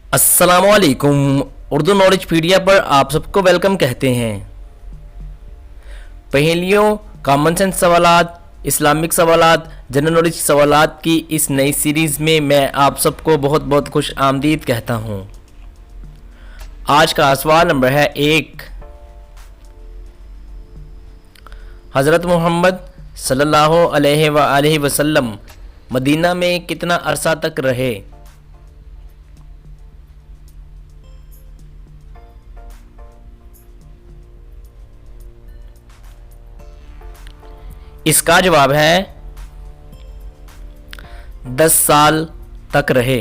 अस्सलामुअलैकुम। उर्दू नॉलेज पीडिया पर आप सबको वेलकम कहते हैं। पहेलियों, कॉमन सेंस सवालात, इस्लामिक सवालात, जनरल नॉलेज सवालात की इस नई सीरीज़ में मैं आप सबको बहुत बहुत खुश आमदीद कहता हूँ। आज का सवाल नंबर है 1। हज़रत मोहम्मद सल्लल्लाहु अलैहि वसल्लम मदीना में कितना अरसा तक रहे? इसका जवाब है 10 साल तक रहे।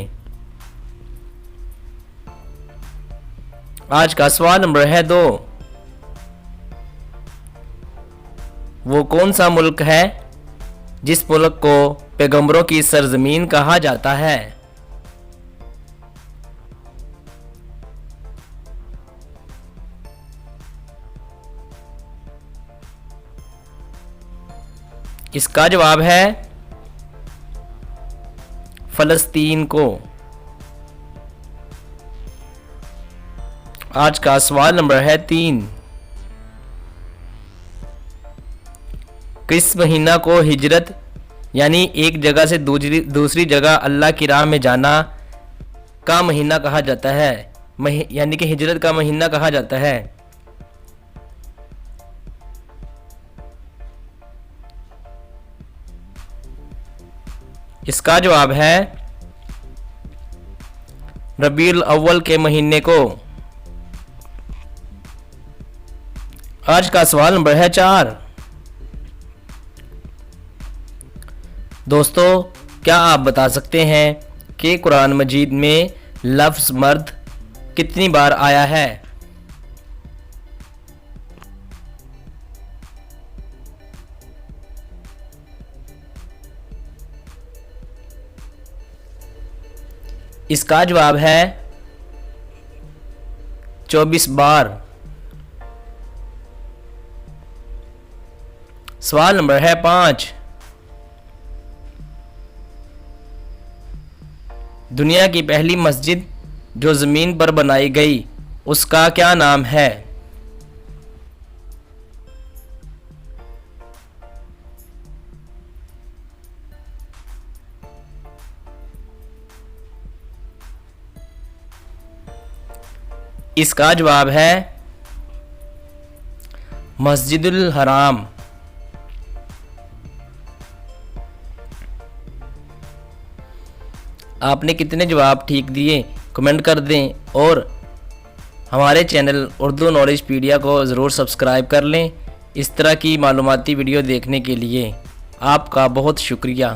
आज का सवाल नंबर है 2। वो कौन सा मुल्क है जिस मुल्क को पैगंबरों की सरजमीन कहा जाता है? इसका जवाब है फ़लस्तीन को। आज का सवाल नंबर है 3। किस महीना को हिजरत यानी एक जगह से दूसरी जगह अल्लाह की राह में जाना का महीना कहा जाता है? यानी कि हिजरत का महीना कहा जाता है? इसका जवाब है रबीउल अव्वल के महीने को। आज का सवाल नंबर है 4। दोस्तों, क्या आप बता सकते हैं कि कुरान मजीद में लफ्ज़ मर्द कितनी बार आया है? इसका जवाब है 24 बार। सवाल नंबर है 5। दुनिया की पहली मस्जिद जो ज़मीन पर बनाई गई उसका क्या नाम है? इसका जवाब है मस्जिदुल हराम। आपने कितने जवाब ठीक दिए कमेंट कर दें और हमारे चैनल उर्दू नॉलेज पीडिया को ज़रूर सब्सक्राइब कर लें। इस तरह की मालूमाती वीडियो देखने के लिए आपका बहुत शुक्रिया।